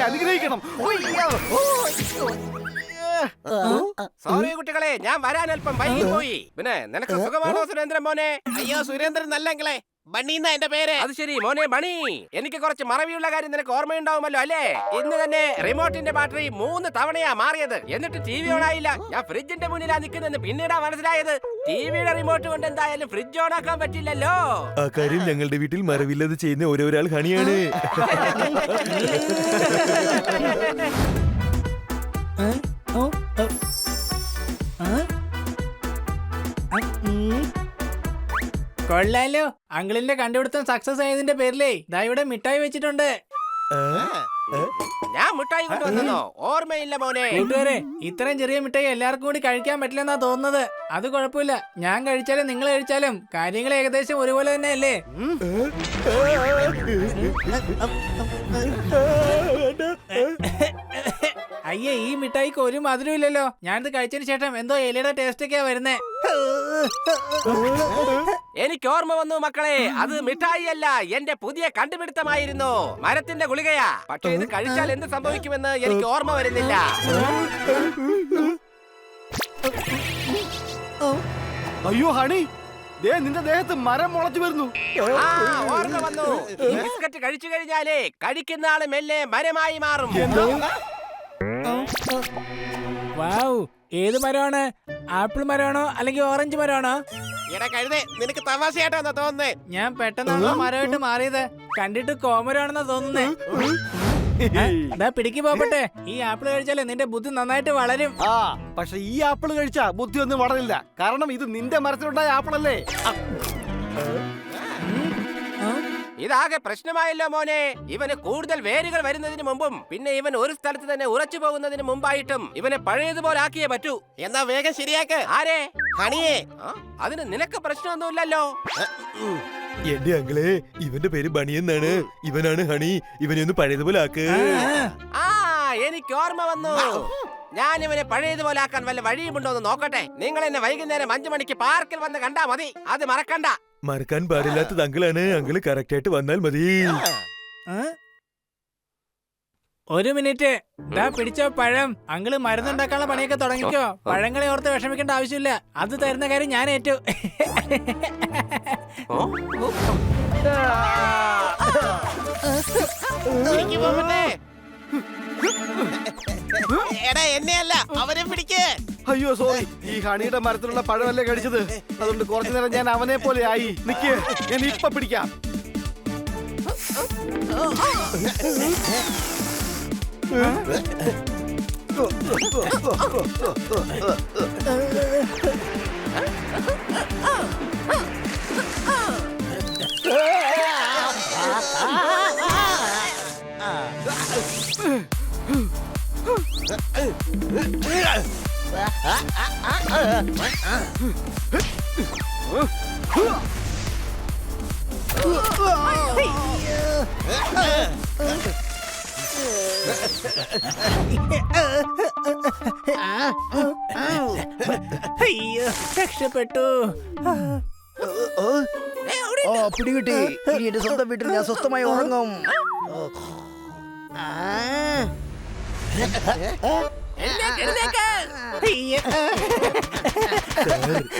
അനുഗ്രഹിക്കണം. സോറി കുട്ടികളെ, ഞാൻ വരാൻ അല്പം വൈകിപ്പോയി. പിന്നെ നിനക്ക് സുഖമാണോ സുരേന്ദ്രൻ മോനെ? അയ്യോ സുരേന്ദ്രൻ നല്ലെങ്കിലേ, ബണ്ണീന്ന എന്റെ പേര്. അത് ശരി മോനെ ബണി, എനിക്ക് കുറച്ച് മറവിയുള്ള കാര്യം നിനക്ക് ഓർമ്മയുണ്ടാവുമല്ലോ അല്ലേ? ഇന്ന് തന്നെ റിമോട്ടിന്റെ ബാറ്ററി 3 തവണയാ മാറിയത്. എന്നിട്ട് ടി വി ഓൺ ആയില്ല. ഞാൻ ഫ്രിഡ്ജിന്റെ മുന്നിലാ നിൽക്കുന്നെന്ന് പിന്നീടാ മനസ്സിലായത്. ടിവിയുടെ റിമോട്ട് കൊണ്ട് എന്തായാലും ഫ്രിഡ്ജ് ഓൺ ആക്കാൻ പറ്റില്ലല്ലോ. ആ കാര്യം ഞങ്ങളുടെ വീട്ടിൽ മറവില്ലാതെ ചെയ്യുന്ന ഒരാൾ ഹണിയാണ്. കൊള്ളാലോ, അങ്കിളിന്റെ കണ്ടുപിടുത്തം സക്സസ് ആയതിന്റെ പേരിലേ ദാ ഇവിടെ മിഠായി വെച്ചിട്ടുണ്ട്. ഞാൻ മിഠായി കൊണ്ടുവന്നോ? ഓർമ്മയില്ല മോനെ. കൂട്ടുകാരെ, ഇത്രയും ചെറിയ മിഠായി എല്ലാവർക്കും കൂടി കഴിക്കാൻ പറ്റില്ലെന്നാ തോന്നുന്നത്. അത് കുഴപ്പമില്ല, ഞാൻ കഴിച്ചാലും നിങ്ങൾ കഴിച്ചാലും കാര്യങ്ങൾ ഏകദേശം ഒരുപോലെ തന്നെ അല്ലേ? അയ്യേ, ഈ മിഠായിക്ക് ഒരു മധുരം ഇല്ലല്ലോ. ഞാനിത് കഴിച്ചതിന് ശേഷം എന്തോ ഇലയുടെ ടേസ്റ്റ് ഒക്കെയാ വരുന്നേ. എനിക്ക് ഓർമ്മ വന്നു മക്കളെ, അത് മിഠായി അല്ല, എന്റെ പുതിയ കണ്ടുപിടുത്തമായിരുന്നു. മരത്തിന്റെ ഗുളികയാ. പക്ഷെ ഇത് കഴിച്ചാൽ എന്ത് സംഭവിക്കുമെന്ന് എനിക്ക് ഓർമ്മ വരുന്നില്ല. അയ്യോ ഹണി, നിന്റെ ദേഹത്ത് മരം മുളച്ചു വരുന്നു. ഓർമ്മ വന്നു. ഈ ബിസ്ക്കറ്റ് കഴിച്ചു കഴിഞ്ഞാലേ കഴിക്കുന്ന ആള് മെല്ലെ മരമായി മാറും. വാവ്, ഏത് മരമാണ്? ആപ്പിൾ മരമാണോ അല്ലെങ്കിൽ ഓറഞ്ച് മരമാണോ? എടാ കഴുതേ, നിനക്ക് തമാശയായിട്ടാ തോന്നുന്നേ. ഞാൻ പെട്ടെന്നാണോ മരമായിട്ട് മാറിയത്? കണ്ടിട്ട് കോമരമാണെന്നാ തോന്നുന്നേ. പിടിക്ക് പോകട്ടെ, ഈ ആപ്പിൾ കഴിച്ചാലേ നിന്റെ ബുദ്ധി നന്നായിട്ട് വളരും. പക്ഷെ ഈ ആപ്പിൾ കഴിച്ചാ ബുദ്ധി ഒന്നും വളരില്ല. കാരണം ഇത് നിന്റെ മരത്തിലുണ്ടായ ആപ്പിളല്ലേ. ഇതാകെ പ്രശ്നമായല്ലോ മോനെ. ഇവന് കൂടുതൽ വേരുകൾ വരുന്നതിന് മുമ്പും പിന്നെ ഇവൻ ഒരു സ്ഥലത്ത് തന്നെ ഉറച്ചു പോകുന്നതിന് മുമ്പായിട്ടും ഇവനെ പഴയതുപോലെ ആക്കിയേ പറ്റൂ. എന്നാ വേഗം ശരിയാക്ക്. ആരെ? ഹണിയെ. അതിന് നിനക്ക് പ്രശ്നമൊന്നുമില്ലല്ലോ. എന്റെ അങ്കിളെ, ഇവന്റെ പേര് ബണി എന്നാണ്. ഇവനാണ് ഹണി. ഇവനെ ഒന്ന് പഴയതുപോലെ ആക്ക്. എനിക്ക് ഓർമ്മ വന്നു. ഞാൻ ഇവനെ പഴയതുപോലെ ആക്കാൻ വല്ല വഴിയുമുണ്ടോന്ന് നോക്കട്ടെ. നിങ്ങൾ എന്നെ വൈകുന്നേരം 5 മണിക്ക് പാർക്കിൽ വന്ന് കണ്ടാ മതി. അത് മറക്കണ്ട. മറക്കാൻ പാടില്ലാത്തത് അങ്കിളാണ്. അങ്കിള് കറക്റ്റ് ആയിട്ട് വന്നാൽ മതി. ഒരു മിനിറ്റ്, പിടിച്ചോ പഴം. അങ്കിള് മരുന്നുണ്ടാക്കാനുള്ള പണിയൊക്കെ തുടങ്ങിക്കോ. പഴങ്ങളെ ഓർത്ത് വിഷമിക്കേണ്ട ആവശ്യമില്ല. അത് തരുന്ന കാര്യം ഞാൻ ഏറ്റു. എടാ എന്നെയല്ല, അവനെ പിടിക്ക്. അയ്യോ സോറി, ഈ ഹണിയുടെ മരത്തിലുള്ള പഴമല്ലേ കഴിച്ചത്. അതുകൊണ്ട് കുറച്ചു നേരം ഞാൻ അവനെ പോലെ ആയി. നിക്ക്, ഞാൻ ഇപ്പൊ പിടിക്കാം. അയ്യോ, രക്ഷപ്പെട്ടു. പിടികിട്ടി. ഇനി എന്റെ സ്വന്തം വീട്ടിൽ ഞാൻ സ്വസ്ഥമായി ഉറങ്ങും.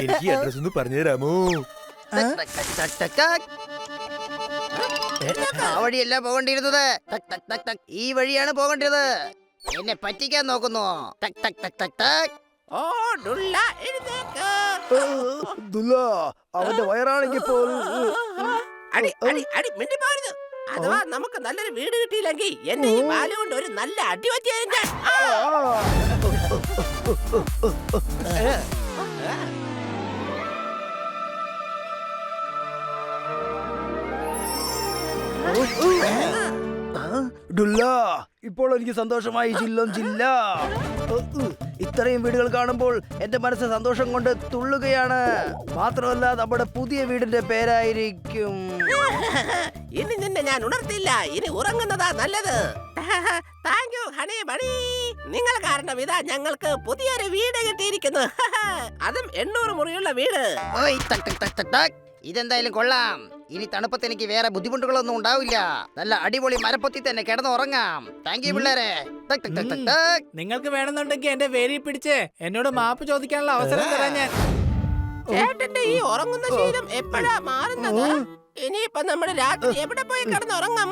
എനിക്ക് അഡ്രസ് ഒന്ന് പറഞ്ഞു തരാമോ? ആ വഴിയല്ല പോകേണ്ടിയിരുന്നത്. ഈ വഴിയാണ് പോകേണ്ടത്. എന്നെ പറ്റിക്കാൻ നോക്കുന്നു. അവന്റെ വയറാണെങ്കിൽ അഥവാ നമുക്ക് നല്ലൊരു വീട് കിട്ടിയില്ലെങ്കിൽ എന്നെ ഈ മാല കൊണ്ട് ഒരു നല്ല അടി പറ്റിയ. ഡുല്ല, ഇപ്പോൾ എനിക്ക് സന്തോഷമായി. ചില്ലും ചില്ല. ഇത്രയും വീടുകൾ കാണുമ്പോൾ എന്റെ മനസ്സ് സന്തോഷം കൊണ്ട് തുള്ളുകയാണ്. മാത്രമല്ല നമ്മുടെ പുതിയ വീടിന്റെ പേരായിരിക്കും ഇനി നിന്നെ ഞാൻ ഉണർത്തില്ല. ഇനി ഉറങ്ങുന്നതാ നല്ലത്. Thank you honey bunny. നിങ്ങൾ കാരണം ഇതാ ഞങ്ങൾക്ക് പുതിയൊരു വീട് കിട്ടിയിരിക്കുന്നു. അതും 800 മുറിയുള്ള വീട്. ഓയ് ടക് ടക് ടക് ടക് ടക്. ഇതെന്തായാലും കൊള്ളാം. ഇനി തണുപ്പത്ത് എനിക്ക് വേറെ ബുദ്ധിമുട്ടുകളൊന്നും ഉണ്ടാവില്ല. നല്ല അടിപൊളി മരപ്പൊത്തി തന്നെ കിടന്ന് ഉറങ്ങാം. താങ്ക് യു പിള്ളേരെ. ടക് ടക് ടക് ടക് ടക്. നിങ്ങൾക്ക് വേണമെന്നുണ്ടെങ്കിൽ എന്റെ വേരി പിടിച്ച് എന്നോട് മാപ്പ് ചോദിക്കാനുള്ള അവസരം തരാൻ ഞാൻ. ചേട്ടന്റെ ഈ ഉറങ്ങുന്ന ശീലം എപ്പോഴാ മാറുന്നത്? ഇനിയിപ്പൊ നമ്മള് രാത്രി എവിടെ പോയി കിടന്നുറങ്ങും?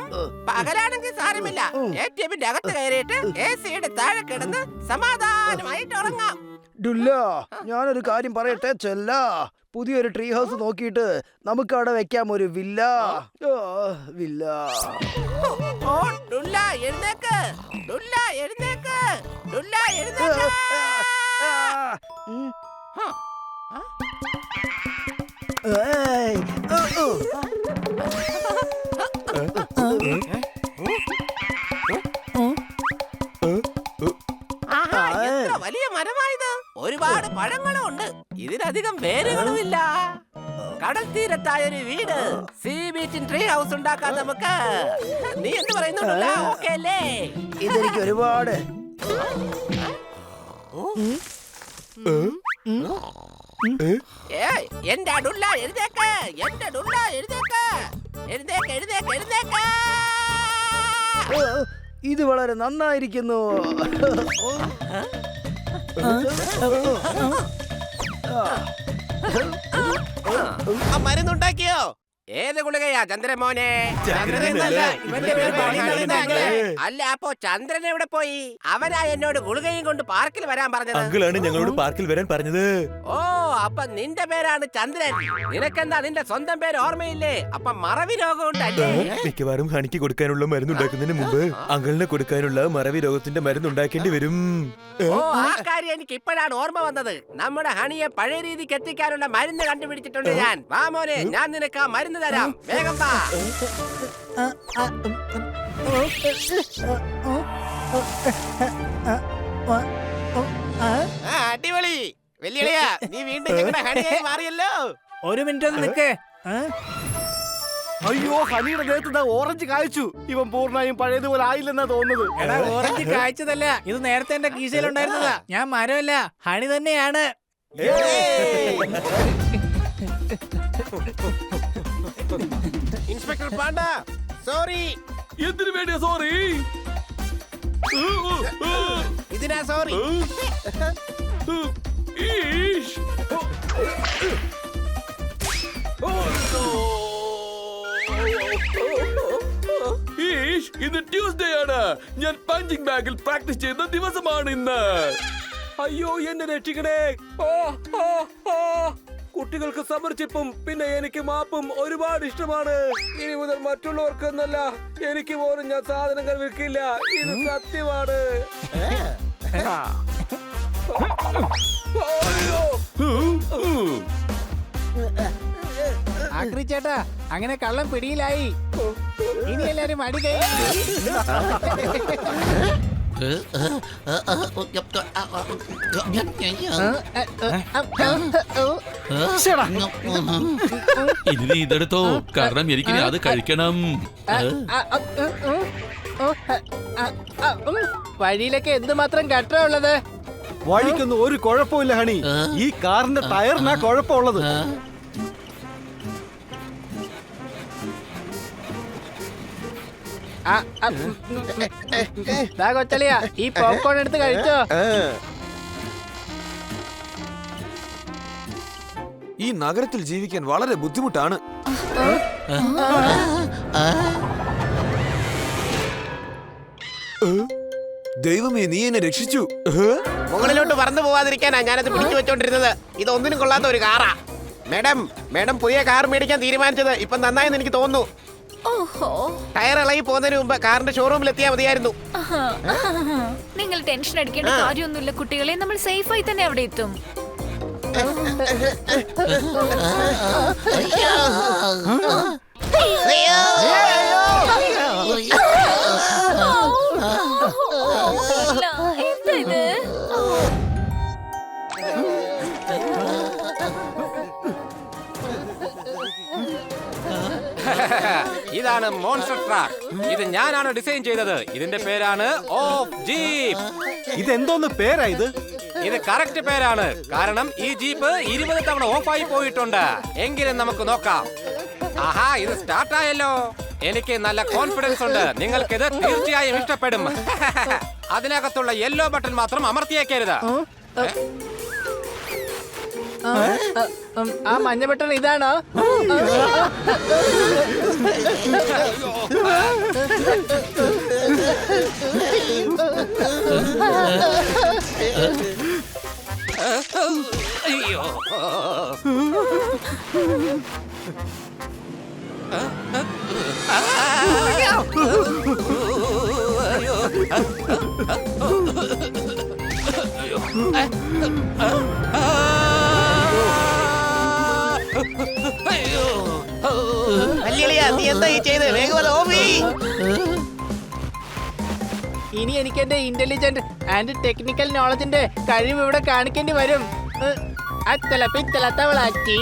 പകലാണെങ്കിൽ സാരമില്ല, ATM-ന്റെ അകത്ത് കയറിയിട്ട് AC-യുടെ താഴെ കിടന്ന് സമാധാനമായിട്ട് ഉറങ്ങാം. ഡുല്ല, ഞാനൊരു കാര്യം പറയട്ടെ ചെല്ല. പുതിയൊരു ട്രീ ഹൗസ് നോക്കിയിട്ട് നമുക്ക് അവിടെ വെക്കാം ഒരു വില്ല. വില്ല. ഓ ഡുല്ല എഴുന്നേക്ക്, ഡുല്ല എഴുന്നേക്ക്, ഡുല്ല എഴുന്നേക്ക്. ആഹാ, എത്ര വലിയ മരമായത്. ഒരുപാട് പഴങ്ങളും ഉണ്ട്. ഇതിനധികം വേരുകളുമില്ല. കടൽ തീരത്തായൊരു വീട്, സീ ബീച്ചിൻ ട്രീ ഹൗസ് ഉണ്ടാക്കാൻ നമുക്ക്. നീ എന്ത് പറയുന്നുണ്ടല്ലോ? ഓക്കേ അല്ലേ? ഇതെനിക്ക് ഒരുപാട്. എന്റെ ഡുല്ല എഴുതേക്ക്, എന്റെ ഡുല്ല എഴുതേക്ക്, എഴുതേക്ക് എഴുതേക്ക് എഴുതേക്ക്. ഇത് വളരെ നന്നായിരിക്കുന്നു. മരുന്നുണ്ടാക്കിയോ? ഏത് ഗുളികയാ ചന്ദ്രമോനെ? ചന്ദ്രനല്ല, ഇവന്റെ പേര് ബണി. അല്ല, അപ്പോ ചന്ദ്രൻ എവിടെ പോയി? അവനാ എന്നോട് ഗുളികയും കൊണ്ട് പാർക്കിൽ വരാൻ പറഞ്ഞത്. അങ്കിളാണ് ഞങ്ങളോട് പാർക്കിൽ വരാൻ പറഞ്ഞത്. ഓ, അപ്പൊ നിന്റെ പേരാണ് ചന്ദ്രൻ. നിനക്കെന്താ നിന്റെ സ്വന്തം പേര് ഓർമ്മയില്ലേ? അപ്പൊ മറവി രോഗം ഉണ്ടല്ലേ? മിക്കവാറും ഹണിക്ക് കൊടുക്കാനുള്ള മരുന്നുണ്ടാക്കുന്നതിന് മുമ്പ് അങ്കിളിന് കൊടുക്കാനുള്ള മറവി രോഗത്തിന്റെ മരുന്നുണ്ടാക്കേണ്ടി വരും. ഓ, ആ കാര്യം എനിക്ക് ഇപ്പോഴാണ് ഓർമ്മ വന്നത്. നമ്മുടെ ഹണിയെ പഴയ രീതിക്ക് എത്തിക്കാനുള്ള മരുന്ന് കണ്ടുപിടിച്ചിട്ടുണ്ട് ഞാൻ. വാ മോനെ, ഞാൻ നിനക്ക് ആ മരുന്ന് തരാം. വേഗം വാ. അടിപൊളി. വെല്ലുവിളിയാ, നീ വീണ്ടും ഞങ്ങളുടെ ഹണിയായി മാറിയല്ലോ. ഒരു മിനിറ്റ് ഒന്ന് നിക്ക്. അയ്യോ, ഹണിയുടെ ദേഹത്ത് ഓറഞ്ച് കായ്ച്ചു. ഇവൻ പൂർണ്ണമായും പഴയതുപോലെ ആയില്ലെന്നാ തോന്നുന്നത്. എടാ, ഓറഞ്ച് കായ്ച്ചതല്ല, ഇത് നേരത്തെ എന്റെ കീശയിലുണ്ടായിരുന്നതാ. ഞാൻ മരമല്ല, ഹണി തന്നെയാണ്. Inspector Panda, sorry. എന്തിനു വേണ്ടിയാ സോറി? ഇതിനാ സോറി. ഇത് ട്യൂസ്ഡേ ആണ്. ഞാൻ പഞ്ചിങ് ബാഗിൽ പ്രാക്ടീസ് ചെയ്യുന്ന ദിവസമാണ് ഇന്ന്. അയ്യോ, എന്നെ രക്ഷിക്കണേ. കുട്ടികൾക്ക് സമർച്ചിപ്പും പിന്നെ എനിക്ക് മാപ്പും ഒരുപാട് ഇഷ്ടമാണ്. ഇനി മുതൽ മറ്റുള്ളവർക്ക് എന്നല്ല, എനിക്ക് പോലും ഞാൻ സാധനങ്ങൾ വിൽക്കില്ല. ഇത് സത്യമാണ്. ആക്രി ചേട്ടാ, അങ്ങനെ കള്ളം പിടിയിലായി. ഇനി എല്ലാരും അടി കഴിഞ്ഞു. ഇനി നീ ഇതെടുത്തോ, കാരണം എനിക്ക് അത് കഴിക്കണം. വഴിയിലൊക്കെ എന്തുമാത്രം ഗട്ടറാ ഉള്ളത്. വഴിക്കൊന്നും ഒരു കുഴപ്പമില്ല ഹണി. ഈ കാറിന്റെ ടയറിനാ കുഴപ്പമുള്ളത്. കൊച്ചളിയാ, ഈ പോപ്കോൺ എടുത്ത് കഴിച്ചോ. ഈ നഗരത്തിൽ ജീവിക്കാൻ വളരെ ബുദ്ധിമുട്ടാണ്. ദൈവമേ, നീ എന്നെ രക്ഷിച്ചു. മുകളിലോട്ട് പറന്നു പോവാതിരിക്കാനാ ഞാനത് പിടിച്ചു വെച്ചോണ്ടിരുന്നത്. ഇതൊന്നിനും കൊള്ളാത്ത ഒരു കാറാ. മേഡം പുതിയ കാർ മേടിക്കാൻ തീരുമാനിച്ചത് ഇപ്പൊ നന്നായെന്ന് എനിക്ക് തോന്നുന്നു. ഓഹോ, ടയർ ഇളകി പോകുന്നതിന് മുമ്പ് കാറിന്റെ ഷോറൂമിൽ എത്തിയാൽ മതിയായിരുന്നു. നിങ്ങൾ ടെൻഷൻ അടിക്കേണ്ട കാര്യമൊന്നുമില്ല കുട്ടികളെ, നമ്മൾ സേഫ് ആയി തന്നെ അവിടെ എത്തും. എന്താ ഇത്? ഇതാണ് മോൺസ്റ്റർ ട്രാക്ക്. ഇത് ഞാനാണ് ഡിസൈൻ ചെയ്തത്. ഇതിന്റെ പേരാണ് ഓഫ് ജീപ്പ്. ഇതെന്തോന്ന് പേരാ ഇത്? ഇത് കറക്റ്റ് പേരാണ്, കാരണം ഈ ജീപ്പ് 20 തവണ ഓഫായി പോയിട്ടുണ്ട്. എങ്കിലും നമുക്ക് നോക്കാം. ആഹാ, ഇത് സ്റ്റാർട്ട് ആയല്ലോ. എനിക്ക് നല്ല കോൺഫിഡൻസ് ഉണ്ട്, നിങ്ങൾക്കിത് തീർച്ചയായും ഇഷ്ടപ്പെടും. അതിനകത്തുള്ള യെല്ലോ ബട്ടൺ മാത്രം അമർത്തിയേക്കരുത്. ആ മഞ്ഞ ബട്ടൺ ഇതാണോ? അയ്യോ, നീ എന്താ ഈ ചെയ്ത്? വേഗം ഓഫി. ഇനി എനിക്ക് എന്റെ ഇന്റലിജന്റ് ആൻഡ് ടെക്നിക്കൽ നോളജിന്റെ കഴിവ് ഇവിടെ കാണിക്കേണ്ടി വരും. അത്തല പിത്തല തവളാച്ചി.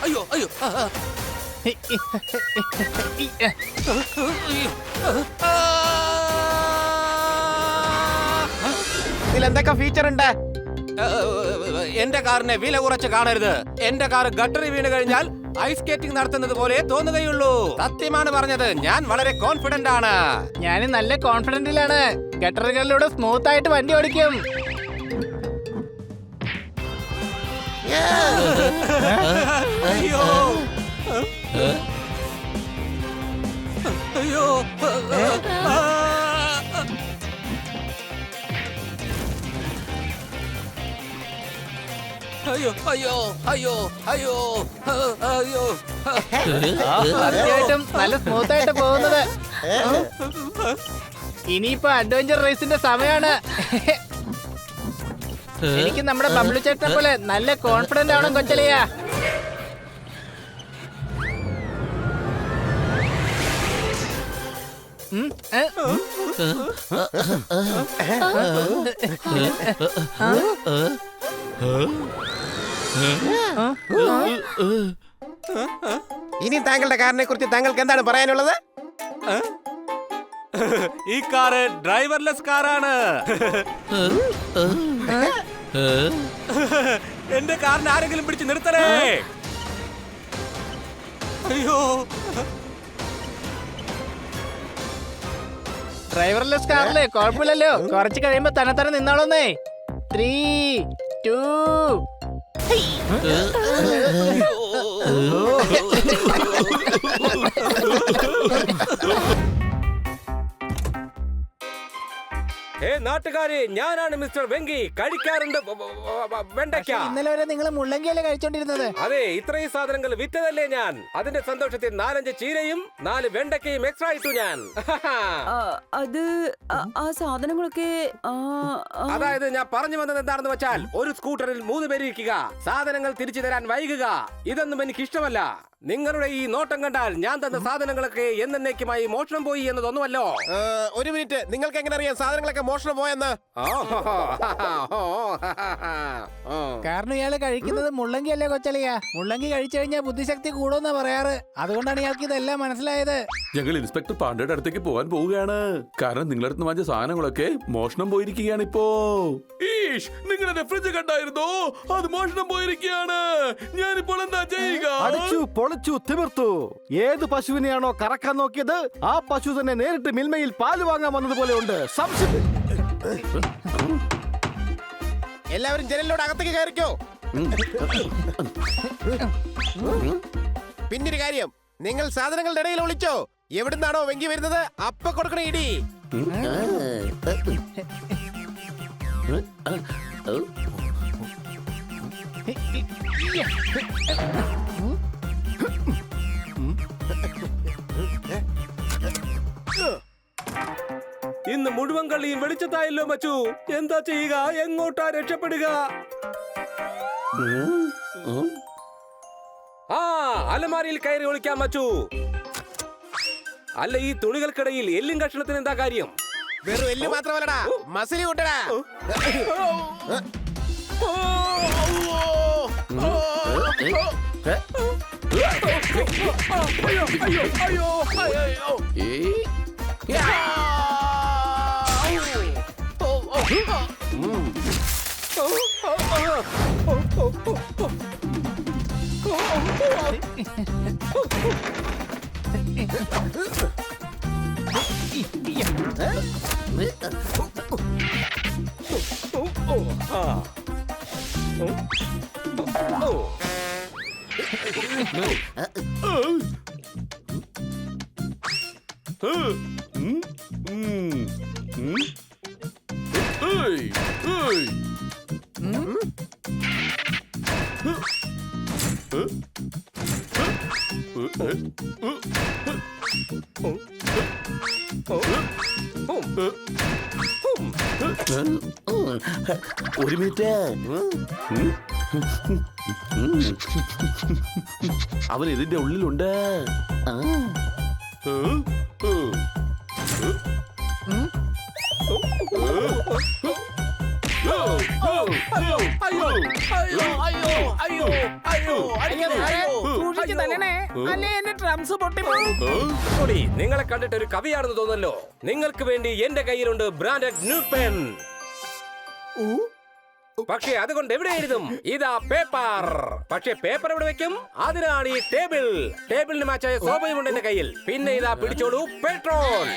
അയ്യോ അയ്യോ, ഇതിലെന്തൊക്കെ ഫീച്ചർ ഉണ്ട്? എന്റെ കാറിനെ വില കുറച്ച് കാണരുത്. എന്റെ കാർ ഗട്ടറി വീണ് കഴിഞ്ഞാൽ ഐസ് സ്കേറ്റിംഗ് നടത്തുന്നത് പോലെ തോന്നുകയുള്ളൂ. സത്യമാണ് പറഞ്ഞത്, ഞാൻ വളരെ കോൺഫിഡന്റ് ആണ്. ഞാൻ നല്ല കോൺഫിഡന്റിലാണ്. ഗട്ടറുകളിലൂടെ സ്മൂത്ത് ആയിട്ട് വണ്ടി ഓടിക്കും. അയ്യോ അയ്യോ, അയ്യോ അയ്യോ അയ്യോ അയ്യോ അയ്യോ. സത്യമായിട്ടും നല്ല സ്മൂത്ത് ആയിട്ട് പോകുന്നത്. ഇനിയിപ്പോ അഡ്വഞ്ചർ റേസിന്റെ സമയമാണ്. എനിക്ക് നമ്മുടെ ബബ്ലു ചേട്ടനെ പോലെ നല്ല കോൺഫിഡന്റ് ആവണം കൊച്ചലിയ. ഇനി താങ്കളുടെ കാറിനെ കുറിച്ച് താങ്കൾക്ക് എന്താണ് പറയാനുള്ളത്? ഈ കാറ് ഡ്രൈവർലെസ് കാറാണ്. എന്റെ കാറിന് ആരെങ്കിലും പിടിച്ച് നിർത്തണേ. അയ്യോ, ഡ്രൈവർലെസ് കാറില് കുഴപ്പമില്ലല്ലോ. കുറച്ച് കഴിയുമ്പോ തന്നെ നിന്നോളന്നേ. 3, 2. നാട്ടുകാരെ, ഞാനാണ് മിസ്റ്റർ വെങ്കി. കഴിക്കാറുണ്ട് വെണ്ടയ്ക്ക. ഇന്നലെ വരെ നിങ്ങൾ മുള്ളങ്കിയല്ലേ കഴിച്ചോണ്ടിരുന്നത്? അതെ, ഇത്രയും സാധനങ്ങൾ വിറ്റതല്ലേ ഞാൻ. അതിന്റെ സന്തോഷത്തിൽ 4-5 ചീരയും 4 വെണ്ടയ്ക്കയും എക്സ്ട്രാ ഇട്ടു ഞാൻ. അത് ആ സാധനങ്ങളൊക്കെ അതായത് ഞാൻ പറഞ്ഞു വന്നത് എന്താണെന്ന് വെച്ചാൽ, ഒരു സ്കൂട്ടറിൽ 3 പേര് ഇരിക്കുക, സാധനങ്ങൾ തിരിച്ചു തരാൻ വൈകുക. ഇതൊന്നും എനിക്ക് ഇഷ്ടമല്ല. നിങ്ങളുടെ ഈ നോട്ടം കണ്ടാൽ ഞാൻ തന്ന സാധനങ്ങളൊക്കെ എന്നേക്കുമായി മോഷണം പോയി എന്നതൊന്നുമല്ലോ. ഒരു മിനിറ്റ്, നിങ്ങൾക്ക് എങ്ങനെ അറിയാം സാധനങ്ങളൊക്കെ മോഷണം പോയെന്ന്? കാരണം ഇയാള് കഴിക്കുന്നത് മുള്ളങ്കി അല്ലേ കൊച്ചലിയ? മുള്ളങ്കി കഴിച്ചു കഴിഞ്ഞാൽ ബുദ്ധിശക്തി കൂടുമെന്നാ പറയാറ്. അതുകൊണ്ടാണ് ഇയാൾക്ക് ഇതെല്ലാം മനസ്സിലായത്. ഞങ്ങൾ ഇൻസ്പെക്ടർ പാണ്ഡയുടെ അടുത്തേക്ക് പോകാൻ പോവുകയാണ്. കാരണം നിങ്ങളുടെ അടുത്ത് വാങ്ങിച്ച സാധനങ്ങളൊക്കെ മോഷണം പോയിരിക്കുകയാണ് ഇപ്പോ. ഈഷ്, നിങ്ങളുടെ ഫ്രിഡ്ജ് കണ്ടായിരുന്നോ? അത് മോഷണം പോയിരിക്കുകയാണ്. ഞാനിപ്പോൾ എന്താ ചെയ്യുക? അടിച്ചു പൊളിച്ചു തിമിർത്തു. ഏത് പശുവിനെയാണോ കറക്കാൻ നോക്കിയത്, ആ പശു തന്നെ നേരിട്ട് മിൽമയിൽ പാല് വാങ്ങാൻ വന്നതുപോലെ ഉണ്ട്. എല്ലാവരും ജനലിലൂടെ അകത്തേക്ക് കയറിക്കോ. പിന്നൊരു കാര്യം, നിങ്ങൾ സാധനങ്ങളുടെ ഇടയിൽ ഒളിച്ചോ. എവിടുന്നാണോ വെങ്കി വരുന്നത് അപ്പ കൊടുക്കണ ഇടി. ഇന്ന് മുഴുവൻ കളിയും വെളിച്ചത്തായല്ലോ മച്ചു. എന്താ ചെയ്യുക? എങ്ങോട്ടാ രക്ഷപ്പെടുക? ആ, അലമാരിയിൽ കയറി ഒളിക്കാം മച്ചു. അല്ല, ഈ തുണികൾക്കിടയിൽ എല്ലും കഷ്ണത്തിന് എന്താ കാര്യം? വെറും എല്ല് മാത്രമല്ലടാ, മസിലി കൂട്ടടാ. ഒരു മിനിറ്റ്. അവൻ ഇതിന്റെ ഉള്ളിലുണ്ട്. നിങ്ങളെ കണ്ടിട്ട് ഒരു കവിയാണെന്ന് തോന്നല്ലോ. നിങ്ങൾക്ക് വേണ്ടി എന്റെ കയ്യിലുണ്ട് ബ്രാൻഡഡ് ന്യൂ പെൻ. പക്ഷേ അതുകൊണ്ട് എവിടെ എഴുതും? ഇതാ പേപ്പർ. പക്ഷേ പേപ്പർ എവിടെ വെക്കും? അതിനാണ് ഈ ടേബിൾ. ടേബിളിന് മാച്ചായ സോഫയുമുണ്ട് എന്റെ കയ്യിൽ. പിന്നെ ഇതാ പിടിച്ചോളൂ പെട്രോൾ.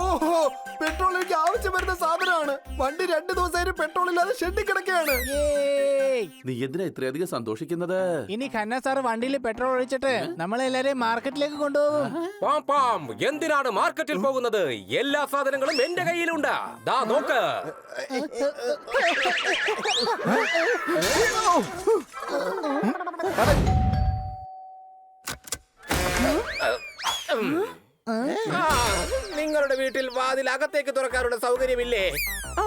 ഓഹോ, പെട്രോൾ എനിക്ക് ആവശ്യം വരുന്ന സാധനമാണ്. വണ്ടി 2 ദിവസമായി പെട്രോൾ ഇല്ലാതെ ഷെഡിൽ കിടക്കുകയാണ്. നീ എന്തിനാ ഇത്രയധികം സന്തോഷിക്കുന്നത്? ഇനി ഖന്ന സാർ വണ്ടിയിൽ പെട്രോൾ ഒഴിച്ചിട്ട് നമ്മളെല്ലാരെയും മാർക്കറ്റിലേക്ക് കൊണ്ടുപോകും. പാം പാം, എന്തിനാണ് മാർക്കറ്റിൽ പോകുന്നത്? എല്ലാ സാധനങ്ങളും എന്റെ കയ്യിലുണ്ട്. ദാ നോക്ക്. നിങ്ങളുടെ വീട്ടിൽ വാതിൽ അകത്തേക്ക് തുറക്കാനുള്ള സൗകര്യമില്ലേ? ഓ,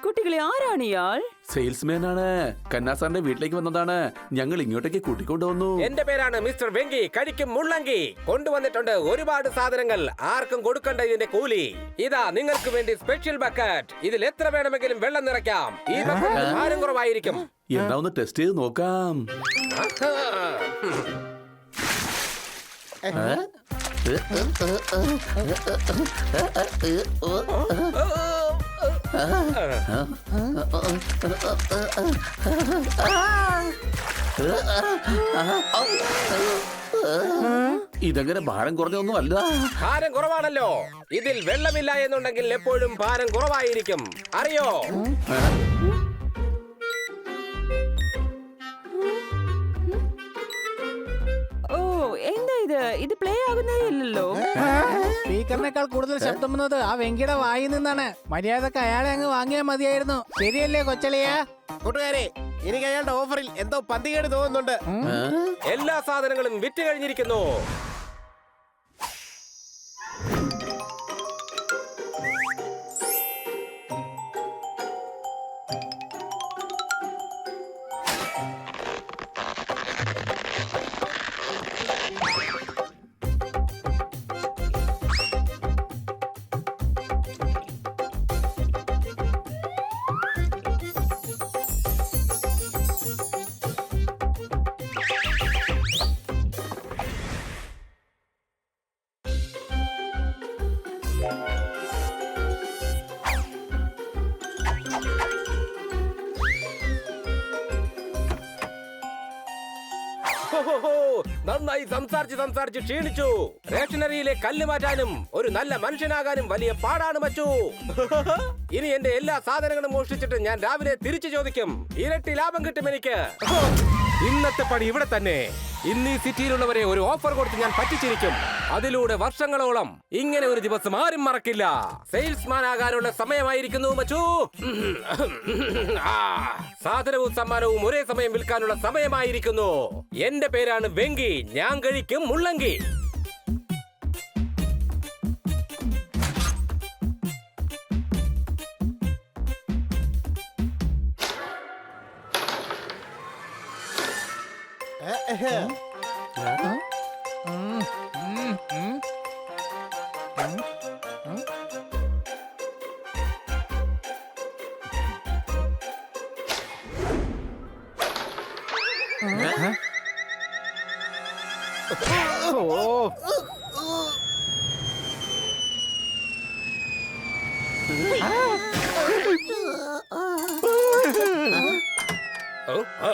കുട്ടികളെ, ആരാണ് ഇയാൾ? സെയിൽസ്മാൻ ആണ്. കന്നാസാറിന്റെ വീട്ടിലേക്ക് വന്നതാണ്. ഞങ്ങൾ ഇങ്ങോട്ടേക്ക് കൂട്ടിക്കൊണ്ടുവന്നു. എന്റെ പേരാണ് മിസ്റ്റർ വെങ്കി. കഴിക്കും മുള്ളങ്കി. കൊണ്ടുവന്നിട്ടുണ്ട് ഒരുപാട് സാധനങ്ങൾ. ആർക്കും കൊടുക്കണ്ട ഇതിന്റെ കൂലി. ഇതാ നിങ്ങൾക്ക് വേണ്ടി സ്പെഷ്യൽ ബക്കറ്റ്. ഇതിൽ എത്ര വേണമെങ്കിലും വെള്ളം നിറയ്ക്കാം. ഈ ബക്കറ്റ് ഭാരം കുറവായിരിക്കും. എന്നാ ഒന്ന് ടെസ്റ്റ് ചെയ്ത് നോക്കാം. ഇതങ്ങനെ ഭാരം കുറഞ്ഞൊന്നും അല്ല. ഭാരം കുറവാണല്ലോ. ഇതിൽ വെള്ളമില്ല എന്നുണ്ടെങ്കിൽ എപ്പോഴും ഭാരം കുറവായിരിക്കും. അറിയോ? ഓ, എന്താ ഇത് പ്ലേ ആകുന്നേ ഇല്ലല്ലോ. സ്പീക്കറിനേക്കാൾ കൂടുതൽ ശബ്ദം വന്നത് ആ വെങ്കിയുടെ വായിൽ നിന്നാണ്. മര്യാദക്ക് അയാളെ അങ്ങ് വാങ്ങിയാൽ മതിയായിരുന്നു. ശരിയല്ലേ കൊച്ചളിയ? കൂട്ടുകാരെ, എനിക്ക് അയാളുടെ ഓഫറിൽ എന്തോ പന്തികേട് തോന്നുന്നുണ്ട്. എല്ലാ സാധനങ്ങളും വിറ്റ് കഴിഞ്ഞിരിക്കുന്നു. നന്നായി സംസാരിച്ച് ക്ഷീണിച്ചു. റേഷനറിയിലെ കല്ല് മാറ്റാനും ഒരു നല്ല മനുഷ്യനാകാനും വലിയ പാടാണ് മച്ചു. ഇനി എന്റെ എല്ലാ സാധനങ്ങളും മോഷ്ടിച്ചിട്ട് ഞാൻ രാവിലെ തിരിച്ചു ചോദിക്കും. ഇരട്ടി ലാഭം കിട്ടും എനിക്ക്. ഇന്നത്തെ പണി ഇവിടെ തന്നെ. ഇന്ന് ഈ സിറ്റിയിലുള്ളവരെ ഒരു ഓഫർ കൊടുത്ത് ഞാൻ പറ്റിച്ചിരിക്കും. അതിലൂടെ വർഷങ്ങളോളം ഇങ്ങനെ ഒരു ദിവസം ആരും മറക്കില്ല. സെയിൽസ്മാൻ ആകാനുള്ള സമയമായിരിക്കുന്നു മച്ചു. സാധനവും സമ്മാനവും ഒരേ സമയം വിൽക്കാനുള്ള സമയമായിരിക്കുന്നു. എന്റെ പേരാണ് വെങ്കി. ഞാൻ കഴിക്കും മുള്ളങ്കി. ഓ ഓ, ഓ, ഓ,